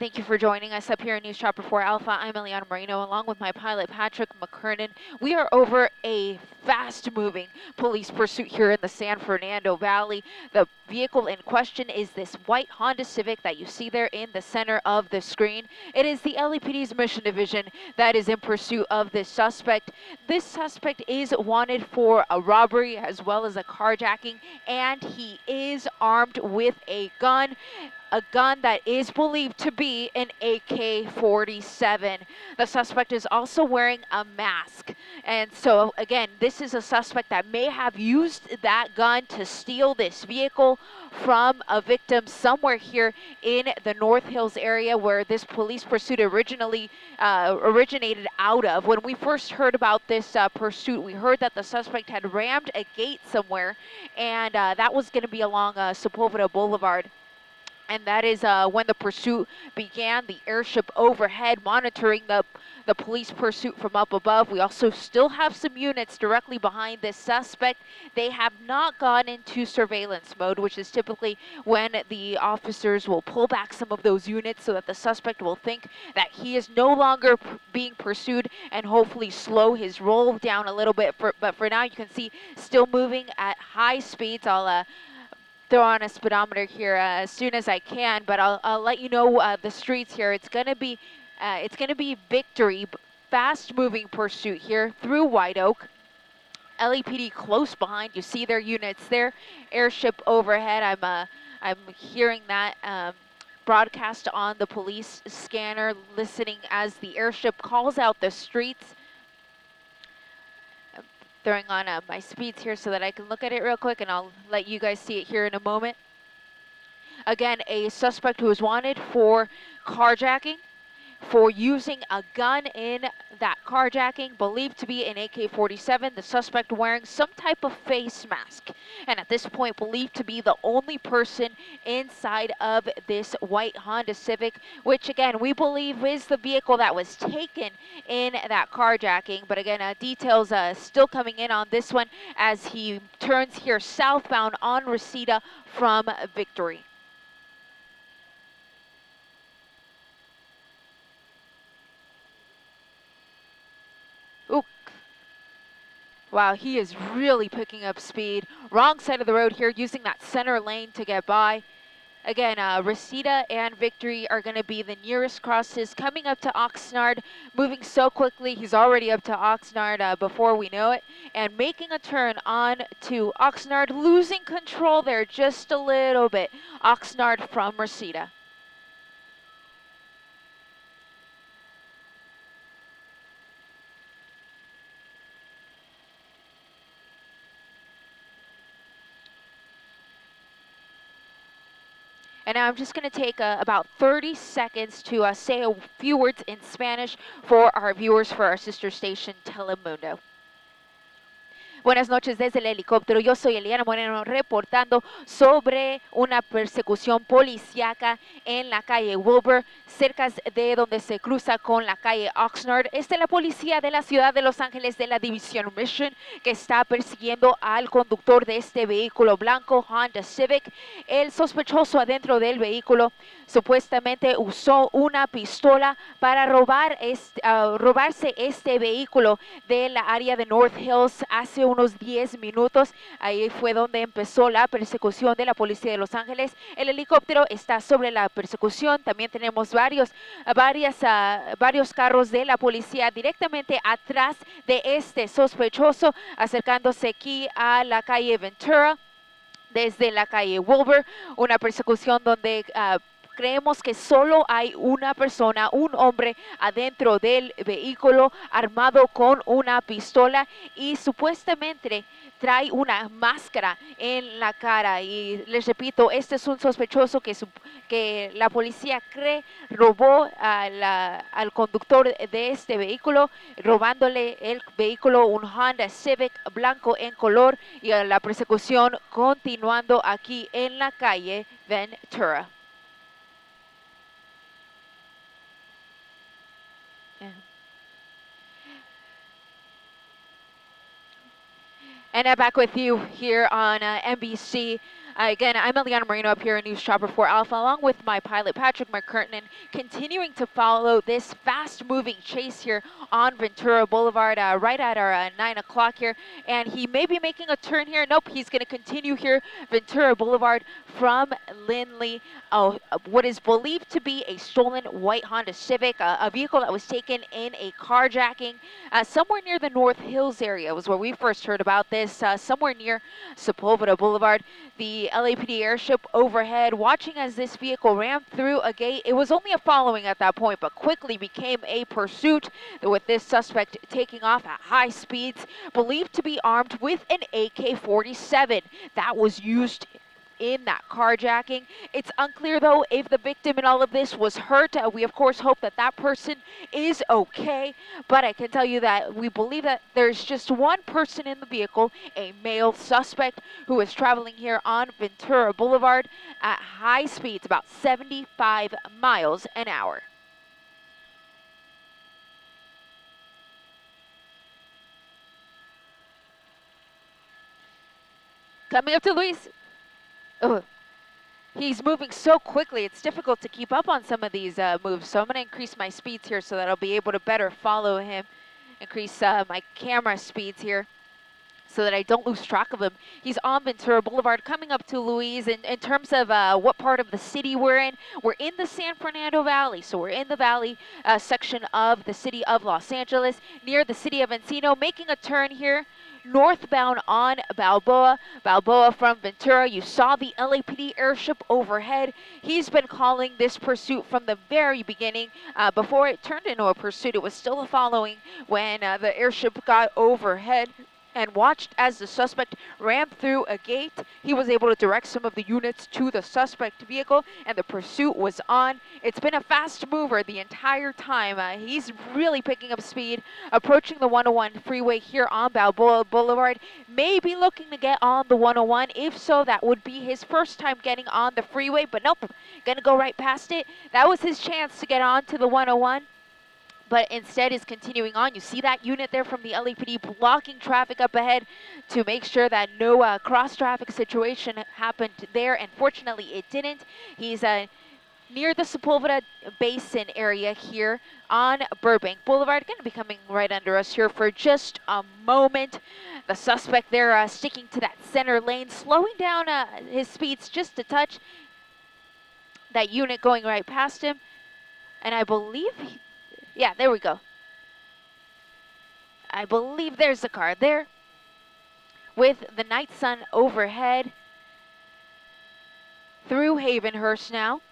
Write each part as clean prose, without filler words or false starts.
Thank you for joining us up here in News Chopper 4 Alpha. I'm Eliana Marino, along with my pilot, Patrick McKernan. We are over a fast-moving police pursuit here in the San Fernando Valley. The vehicle in question is this white Honda Civic that you see there in the center of the screen. It is the LAPD's Mission Division that is in pursuit of this suspect. This suspect is wanted for a robbery as well as a carjacking, and he is armed with a gun that is believed to be an AK-47. The suspect is also wearing a mask. And so, again, this is a suspect that may have used that gun to steal this vehicle from a victim somewhere here in the North Hills area where this police pursuit originated out of. When we first heard about this pursuit, we heard that the suspect had rammed a gate somewhere, and that was going to be along Sepulveda Boulevard. And that is when the pursuit began. The airship overhead monitoring the police pursuit from up above. We also still have some units directly behind this suspect. They have not gone into surveillance mode, which is typically when the officers will pull back some of those units so that the suspect will think that he is no longer being pursued and hopefully slow his roll down a little bit. But for now, you can see still moving at high speeds. I'll throw on a speedometer here as soon as I can, but I'll let you know the streets here. It's gonna be Victory, fast-moving pursuit here through White Oak. LAPD close behind. You see their units there. Airship overhead. I'm hearing that broadcast on the police scanner, listening as the airship calls out the streets. Throwing on my speeds here so that I can look at it real quick, and I'll let you guys see it here in a moment. Again, a suspect who is wanted for carjacking, for using a gun in that carjacking, believed to be an AK-47. The suspect wearing some type of face mask, and at this point believed to be the only person inside of this white Honda Civic, which again we believe is the vehicle that was taken in that carjacking. But again, details still coming in on this one as he turns here southbound on Reseda from Victory. Wow, he is really picking up speed. Wrong side of the road here, using that center lane to get by. Again, Reseda and Victory are going to be the nearest crosses. Coming up to Oxnard, moving so quickly, he's already up to Oxnard before we know it. And making a turn on to Oxnard, losing control there just a little bit. Oxnard from Reseda. And now I'm just going to take about 30 seconds to say a few words in Spanish for our viewers for our sister station, Telemundo. Buenas noches desde el helicóptero. Yo soy Eliana Moreno reportando sobre una persecución policíaca en la calle Wilbur, cerca de donde se cruza con la calle Oxnard. Esta es la policía de la ciudad de Los Ángeles de la división Mission que está persiguiendo al conductor de este vehículo blanco Honda Civic. El sospechoso adentro del vehículo supuestamente usó una pistola para robarse este vehículo de la área de North Hills hace unos 10 minutos. Ahí fue donde empezó la persecución de la policía de Los Ángeles. El helicóptero está sobre la persecución. También tenemos varios carros de la policía directamente atrás de este sospechoso, acercándose aquí a la calle Ventura desde la calle Wilbur. Una persecución donde creemos que solo hay una persona, un hombre adentro del vehículo armado con una pistola y supuestamente trae una máscara en la cara. Y les repito, este es un sospechoso que la policía cree robó al conductor de este vehículo, robándole el vehículo, un Honda Civic blanco en color, y la persecución continuando aquí en la calle Ventura. And I'm back with you here on NBC. Again, I'm Eliana Moreno up here in News Chopper 4 Alpha, along with my pilot Patrick McCurtain, continuing to follow this fast-moving chase here on Ventura Boulevard, right at our 9 o'clock here. And he may be making a turn here. Nope, he's going to continue here, Ventura Boulevard from Lindley. What is believed to be a stolen white Honda Civic, a vehicle that was taken in a carjacking somewhere near the North Hills area was where we first heard about this, somewhere near Sepulveda Boulevard. The LAPD airship overhead, watching as this vehicle ran through a gate. It was only a following at that point, but quickly became a pursuit, with this suspect taking off at high speeds, believed to be armed with an AK-47 that was used in that carjacking. It's unclear, though, if the victim in all of this was hurt. We, of course, hope that that person is okay, but I can tell you that we believe that there's just one person in the vehicle, a male suspect, who is traveling here on Ventura Boulevard at high speeds, about 75 miles an hour. Coming up to Luis. Oh. He's moving so quickly, it's difficult to keep up on some of these moves. So I'm going to increase my speeds here so that I'll be able to better follow him. Increase my camera speeds here so that I don't lose track of him. He's on Ventura Boulevard, coming up to Louise. In terms of what part of the city we're in the San Fernando Valley. So we're in the valley section of the city of Los Angeles, near the city of Encino, making a turn here northbound on Balboa. Balboa from Ventura. You saw the LAPD airship overhead. He's been calling this pursuit from the very beginning. Before it turned into a pursuit, it was still a following when the airship got overhead and watched as the suspect ran through a gate. He was able to direct some of the units to the suspect vehicle, and the pursuit was on. It's been a fast mover the entire time. He's really picking up speed, approaching the 101 freeway here on Balboa Boulevard. May be looking to get on the 101. If so, that would be his first time getting on the freeway, but nope, gonna go right past it. That was his chance to get on to the 101. But instead is continuing on. You see that unit there from the LAPD blocking traffic up ahead to make sure that no cross-traffic situation happened there. And fortunately, it didn't. He's near the Sepulveda Basin area here on Burbank Boulevard. Going to be coming right under us here for just a moment. The suspect there sticking to that center lane, slowing down his speeds just a touch. That unit going right past him. And I believe... yeah, there we go. I believe there's the car there with the night sun overhead through Havenhurst now.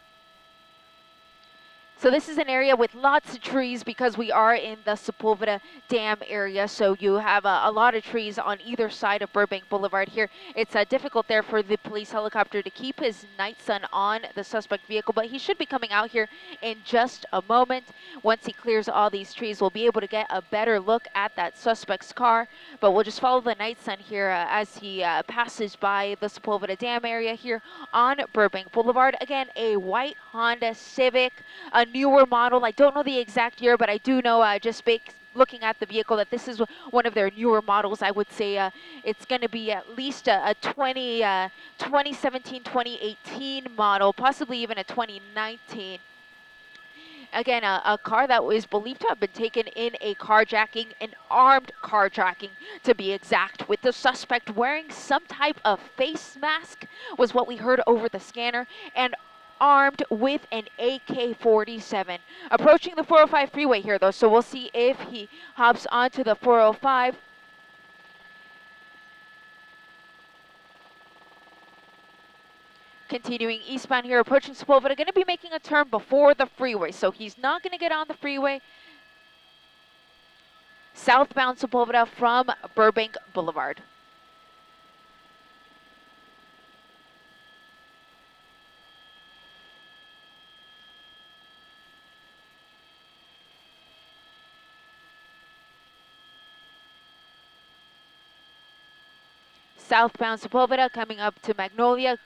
So this is an area with lots of trees because we are in the Sepulveda Dam area. So you have a lot of trees on either side of Burbank Boulevard here. It's difficult there for the police helicopter to keep his night sun on the suspect vehicle, but he should be coming out here in just a moment. Once he clears all these trees, we'll be able to get a better look at that suspect's car. But we'll just follow the night sun here as he passes by the Sepulveda Dam area here on Burbank Boulevard. Again, a white Honda Civic, a newer model. I don't know the exact year, but I do know just looking at the vehicle that this is one of their newer models. I would say it's going to be at least a 2017, 2018 model, possibly even a 2019. Again, a car that was believed to have been taken in a carjacking, an armed carjacking to be exact, with the suspect wearing some type of face mask was what we heard over the scanner, and armed with an AK-47. Approaching the 405 freeway here, though, so we'll see if he hops onto the 405. Continuing eastbound here, approaching Sepulveda, going to be making a turn before the freeway, so he's not going to get on the freeway. Southbound Sepulveda from Burbank Boulevard. Southbound Sepulveda coming up to Magnolia,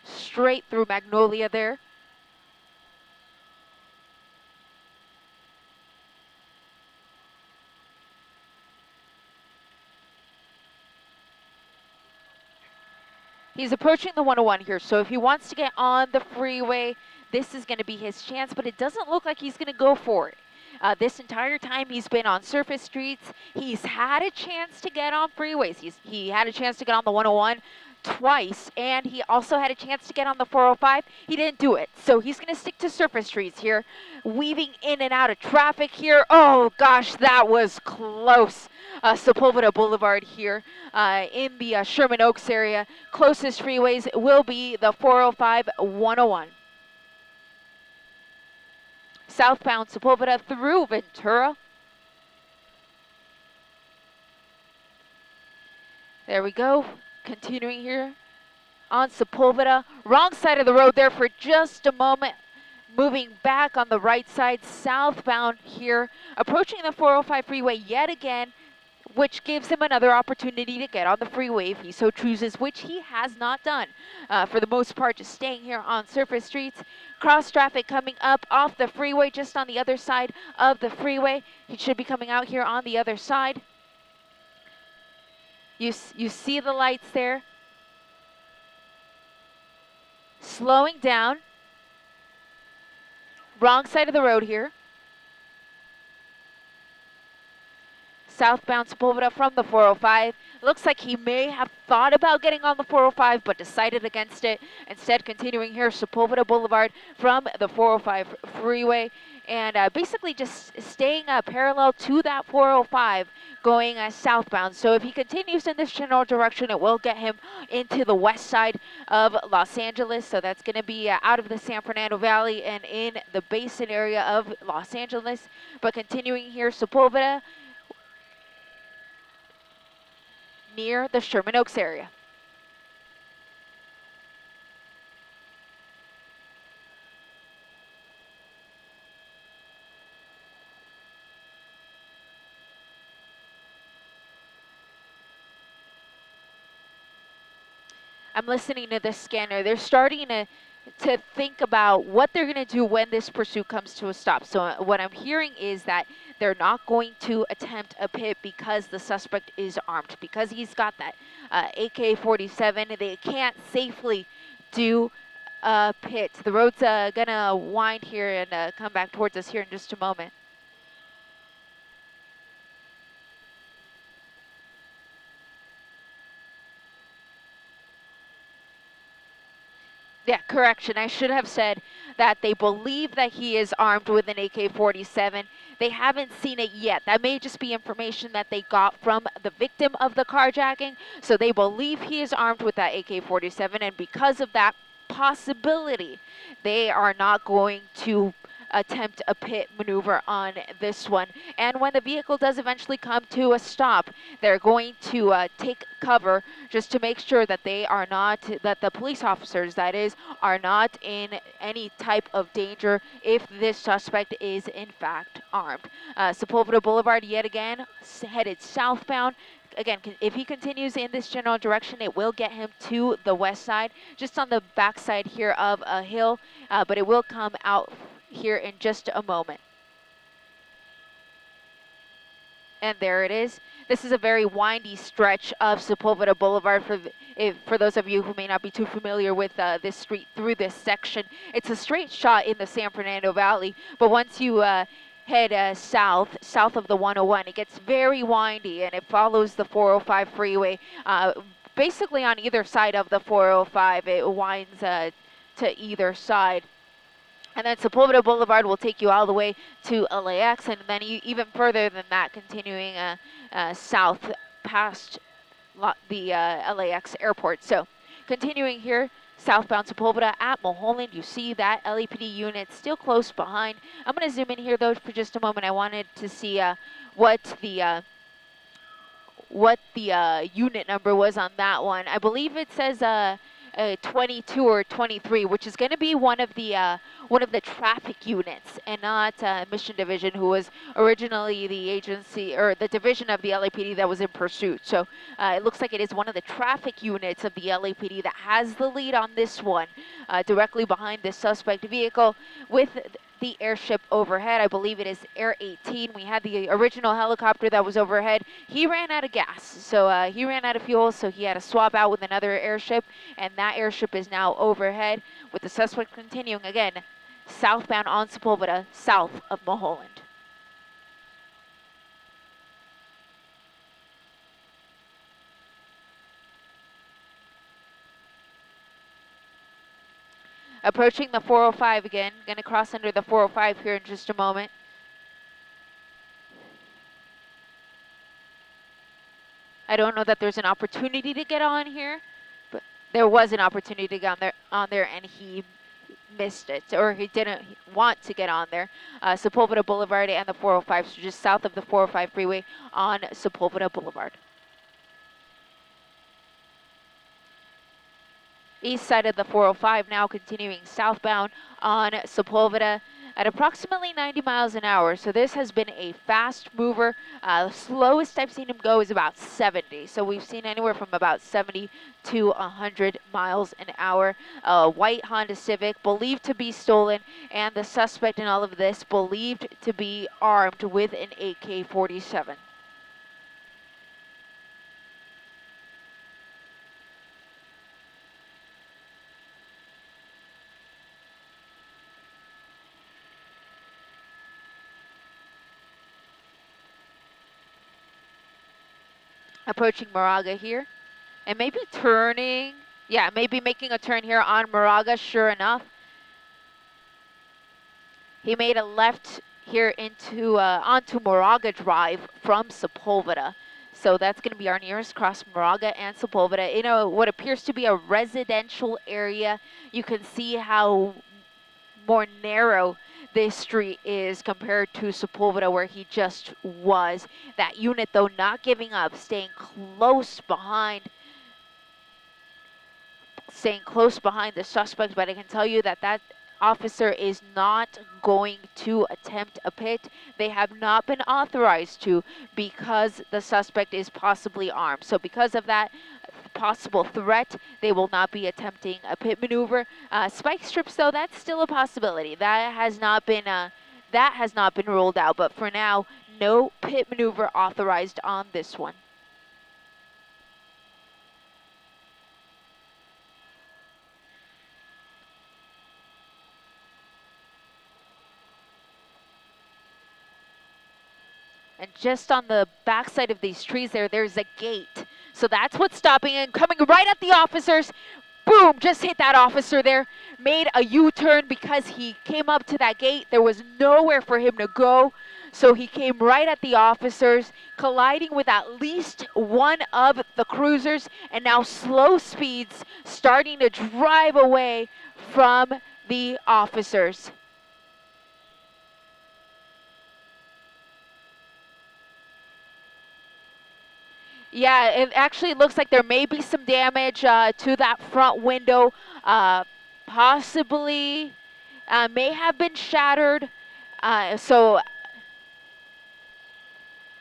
straight through Magnolia there. He's approaching the 101 here, so if he wants to get on the freeway, this is going to be his chance, but it doesn't look like he's going to go for it. This entire time he's been on surface streets, he's had a chance to get on freeways. He had a chance to get on the 101 twice, and he also had a chance to get on the 405. He didn't do it, so he's going to stick to surface streets here, weaving in and out of traffic here. Oh gosh, that was close. Sepulveda Boulevard here in the Sherman Oaks area. Closest freeways will be the 405, 101. Southbound Sepulveda through Ventura. There we go. Continuing here on Sepulveda. Wrong side of the road there for just a moment. Moving back on the right side, southbound here. Approaching the 405 freeway yet again, which gives him another opportunity to get on the freeway if he so chooses, which he has not done. For the most part, just staying here on surface streets. Cross traffic coming up off the freeway, just on the other side of the freeway. He should be coming out here on the other side. You see the lights there. Slowing down. Wrong side of the road here. Southbound Sepulveda from the 405. Looks like he may have thought about getting on the 405, but decided against it. Instead, continuing here, Sepulveda Boulevard from the 405 freeway. And basically just staying parallel to that 405, going southbound. So if he continues in this general direction, it will get him into the west side of Los Angeles. So that's going to be out of the San Fernando Valley and in the basin area of Los Angeles. But continuing here, Sepulveda, near the Sherman Oaks area. I'm listening to this scanner. They're starting to think about what they're going to do when this pursuit comes to a stop. So what I'm hearing is that they're not going to attempt a pit because the suspect is armed, because he's got that AK-47. They can't safely do a pit. The road's gonna wind here and come back towards us here in just a moment. Yeah, correction. I should have said that they believe that he is armed with an AK-47. They haven't seen it yet. That may just be information that they got from the victim of the carjacking. So they believe he is armed with that AK-47, and because of that possibility, they are not going to attempt a pit maneuver on this one. And when the vehicle does eventually come to a stop, they're going to take cover just to make sure that they are not, that the police officers, that is, are not in any type of danger if this suspect is in fact armed. Sepulveda Boulevard yet again headed southbound. Again, if he continues in this general direction, it will get him to the west side, just on the back side here of a hill, but it will come out here in just a moment. And there it is. This is a very windy stretch of Sepulveda Boulevard for those of you who may not be too familiar with this street through this section. It's a straight shot in the San Fernando Valley, but once you head south of the 101, it gets very windy and it follows the 405 freeway. Basically on either side of the 405, it winds to either side. And then Sepulveda Boulevard will take you all the way to LAX, and then even further than that, continuing south past the LAX airport. So continuing here, southbound Sepulveda at Mulholland, you see that LAPD unit still close behind. I'm going to zoom in here, though, for just a moment. I wanted to see what the unit number was on that one. I believe it says 22 or 23, which is going to be one of the traffic units, and not Mission Division, who was originally the agency or the division of the LAPD that was in pursuit. So it looks like it is one of the traffic units of the LAPD that has the lead on this one, directly behind this suspect vehicle, with the airship overhead. I believe it is Air 18. We had the original helicopter that was overhead. He ran out of gas, so he ran out of fuel, so he had to swap out with another airship, and that airship is now overhead with the suspect continuing again southbound on Sepulveda, south of Mulholland. Approaching the 405 again. Going to cross under the 405 here in just a moment. I don't know that there's an opportunity to get on here, but there was an opportunity to get on there, and he missed it, or he didn't want to get on there. Sepulveda Boulevard and the 405, so just south of the 405 freeway on Sepulveda Boulevard. East side of the 405 now continuing southbound on Sepulveda at approximately 90 miles an hour. So this has been a fast mover. The slowest I've seen him go is about 70. So we've seen anywhere from about 70 to 100 miles an hour. A white Honda Civic believed to be stolen, and the suspect in all of this believed to be armed with an AK-47. Approaching Moraga here, and maybe turning, yeah, maybe making a turn here on Moraga. Sure enough, he made a left here into onto Moraga Drive from Sepulveda. So that's going to be our nearest cross, Moraga and Sepulveda. You know, what appears to be a residential area. You can see how more narrow this street is compared to Sepulveda, where he just was. That unit, though, not giving up, staying close behind the suspect. But I can tell you that that officer is not going to attempt a pit. They have not been authorized to, because the suspect is possibly armed. So because of that possible threat, they will not be attempting a pit maneuver. Spike strips, though, that's still a possibility. That has not been ruled out. But for now, no pit maneuver authorized on this one. And just on the backside of these trees there's a gate. So that's what's stopping him. Coming right at the officers. Boom, just hit that officer there. Made a U-turn because he came up to that gate. There was nowhere for him to go. So he came right at the officers, colliding with at least one of the cruisers, and now slow speeds starting to drive away from the officers. Yeah, it actually looks like there may be some damage to that front window. Possibly may have been shattered. So,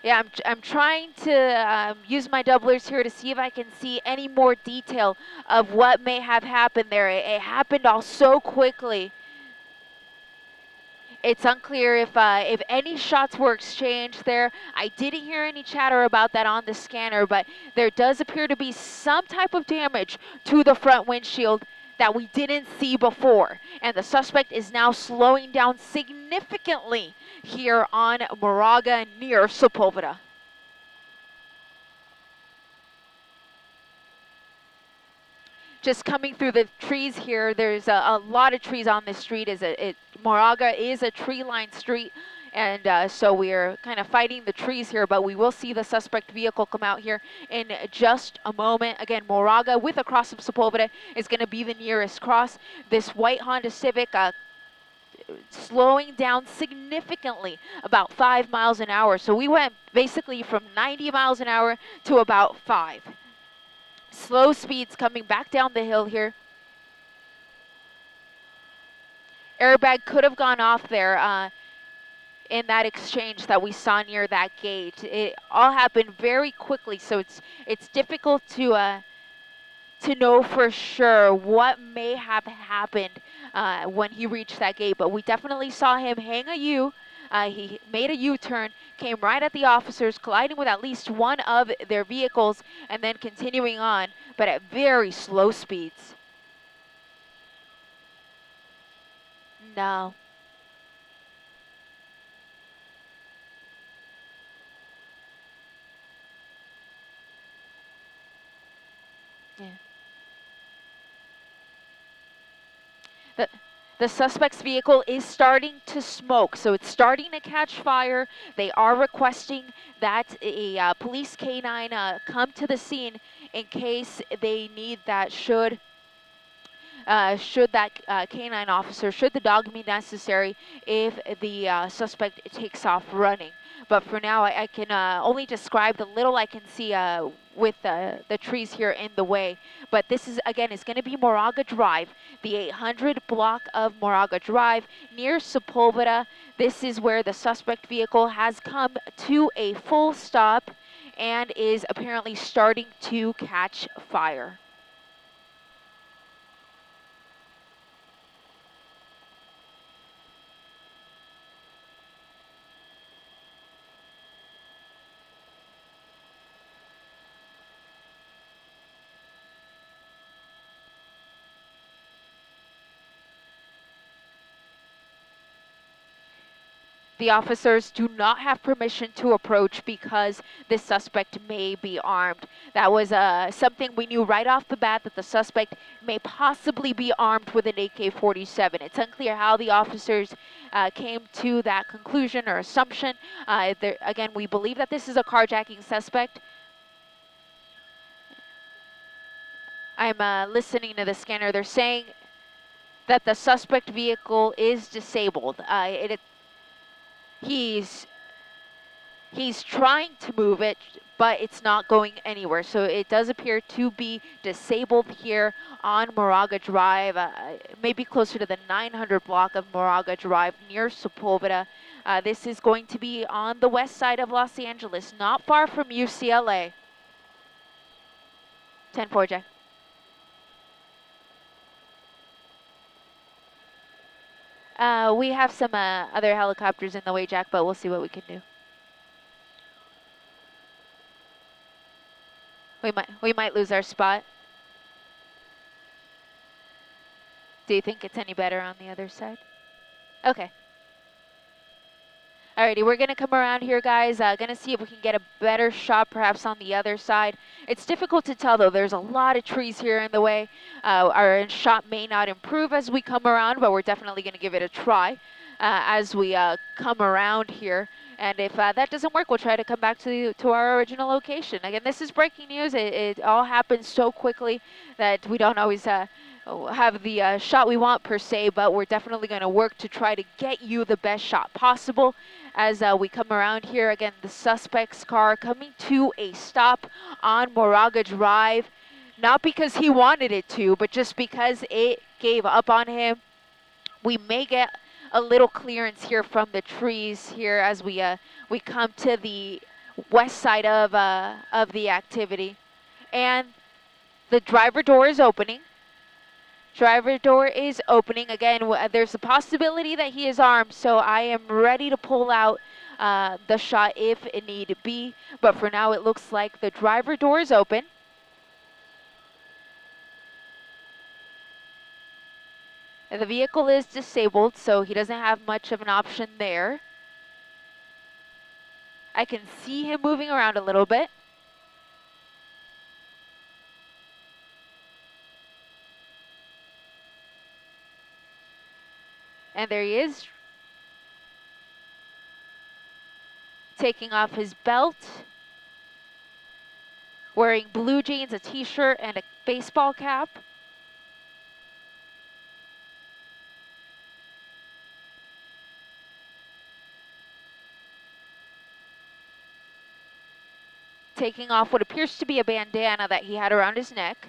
yeah, I'm trying to use my doublers here to see if I can see any more detail of what may have happened there. It happened all so quickly. It's unclear if any shots were exchanged there. I didn't hear any chatter about that on the scanner, but there does appear to be some type of damage to the front windshield that we didn't see before. And the suspect is now slowing down significantly here on Moraga near Sepulveda. Just coming through the trees here, there's a lot of trees on this street. Moraga is a tree-lined street, and so we're kind of fighting the trees here, but we will see the suspect vehicle come out here in just a moment. Again, Moraga with a cross of Sepulveda is going to be the nearest cross. This white Honda Civic slowing down significantly, about 5 miles an hour. So we went basically from 90 miles an hour to about 5. Slow speeds coming back down the hill here. Airbag could have gone off there in that exchange that we saw near that gate. It all happened very quickly, so it's difficult to to know for sure what may have happened when he reached that gate, but we definitely saw him hang a U. He made a U-turn, came right at the officers, colliding with at least one of their vehicles, and then continuing on, but at very slow speeds. No. Yeah. The, the suspect's vehicle is starting to smoke, so it's starting to catch fire. They are requesting that a police canine come to the scene in case they need that. Should that canine officer, should the dog be necessary if the suspect takes off running. But for now, I can only describe the little I can see with the trees here in the way. But this is, again, is going to be Moraga Drive, the 800 block of Moraga Drive near Sepulveda. This is where the suspect vehicle has come to a full stop and is apparently starting to catch fire. The officers do not have permission to approach because this suspect may be armed. That was something we knew right off the bat, that the suspect may possibly be armed with an AK-47. It's unclear how the officers came to that conclusion or assumption. Again, we believe that this is a carjacking suspect. I'm listening to the scanner. They're saying that the suspect vehicle is disabled. He's trying to move it, but it's not going anywhere. So it does appear to be disabled here on Moraga Drive, maybe closer to the 900 block of Moraga Drive near Sepulveda. This is going to be on the west side of Los Angeles, not far from UCLA. 10-4, Jack. We have some other helicopters in the way, Jack, but we'll see what we can do. We might lose our spot. Do you think it's any better on the other side? Okay. Alrighty, we're gonna come around here, guys. Gonna see if we can get a better shot, perhaps on the other side. It's difficult to tell, though. There's a lot of trees here in the way. Our shot may not improve as we come around, but we're definitely gonna give it a try as we come around here. And if that doesn't work, we'll try to come back to our original location. Again, this is breaking news. It all happens so quickly that we don't always have the shot we want per se, but we're definitely going to work to try to get you the best shot possible as we come around here. Again, the suspect's car coming to a stop on Moraga Drive, not because he wanted it to, but just because it gave up on him. We may get a little clearance here from the trees here as we come to the west side of the activity, and the driver door is opening. Driver door is opening. Again, there's a possibility that he is armed, so I am ready to pull out the shot if it need be. But for now, it looks like the driver door is open. The vehicle is disabled, so he doesn't have much of an option there. I can see him moving around a little bit. And there he is, taking off his belt, wearing blue jeans, a t-shirt, and a baseball cap. Taking off what appears to be a bandana that he had around his neck.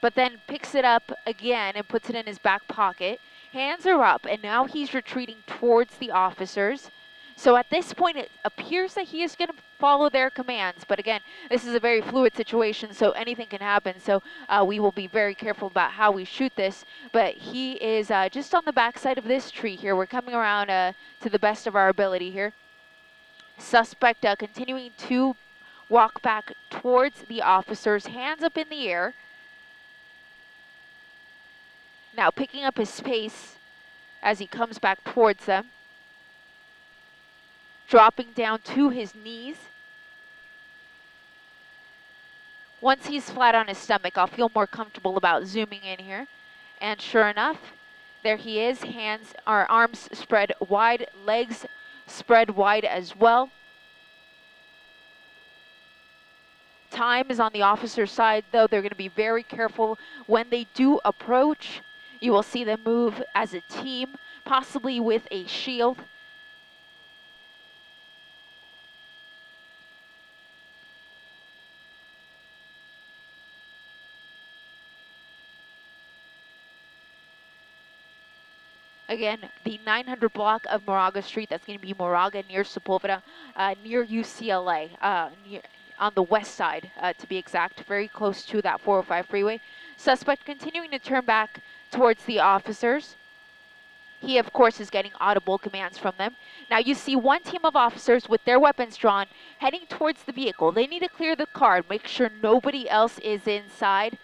But then picks it up again and puts it in his back pocket. Hands are up, and now he's retreating towards the officers. So at this point, it appears that he is going to follow their commands. But again, this is a very fluid situation, so anything can happen. So we will be very careful about how we shoot this. But he is just on the backside of this tree here. We're coming around to the best of our ability here. Suspect continuing to walk back towards the officers, hands up in the air. Now picking up his pace as he comes back towards them. Dropping down to his knees. Once he's flat on his stomach, I'll feel more comfortable about zooming in here. And sure enough, there he is, arms spread wide, legs spread wide as well. Time is on the officer's side, though. They're going to be very careful when they do approach. You will see them move as a team, possibly with a shield. Again, the 900 block of Moraga Street, that's going to be Moraga near Sepulveda, near UCLA, on the west side, to be exact, very close to that 405 freeway. Suspect continuing to turn back towards the officers. He, of course, is getting audible commands from them. Now you see one team of officers with their weapons drawn, heading towards the vehicle. They need to clear the car and make sure nobody else is inside.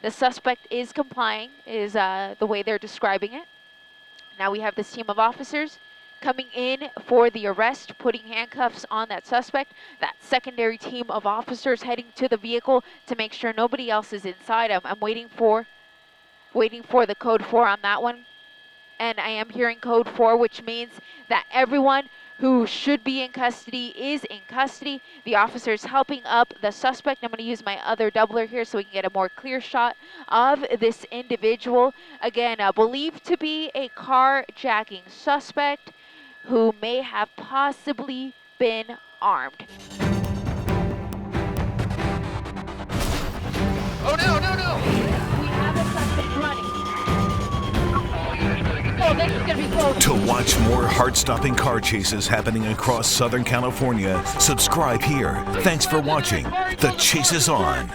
The suspect is complying, is the way they're describing it. Now we have this team of officers coming in for the arrest, putting handcuffs on that suspect. That secondary team of officers heading to the vehicle to make sure nobody else is inside. I'm waiting for the code 4 on that one. And I am hearing code 4, which means that everyone who should be in custody is in custody. The officer's helping up the suspect. I'm going to use my other doubler here so we can get a more clear shot of this individual. Again, believed to be a carjacking suspect who may have possibly been armed. Oh no, no, no! We have a suspect running. Oh, this is going to be close. To watch more heart-stopping car chases happening across Southern California, subscribe here. Thanks for watching. The Chase is on.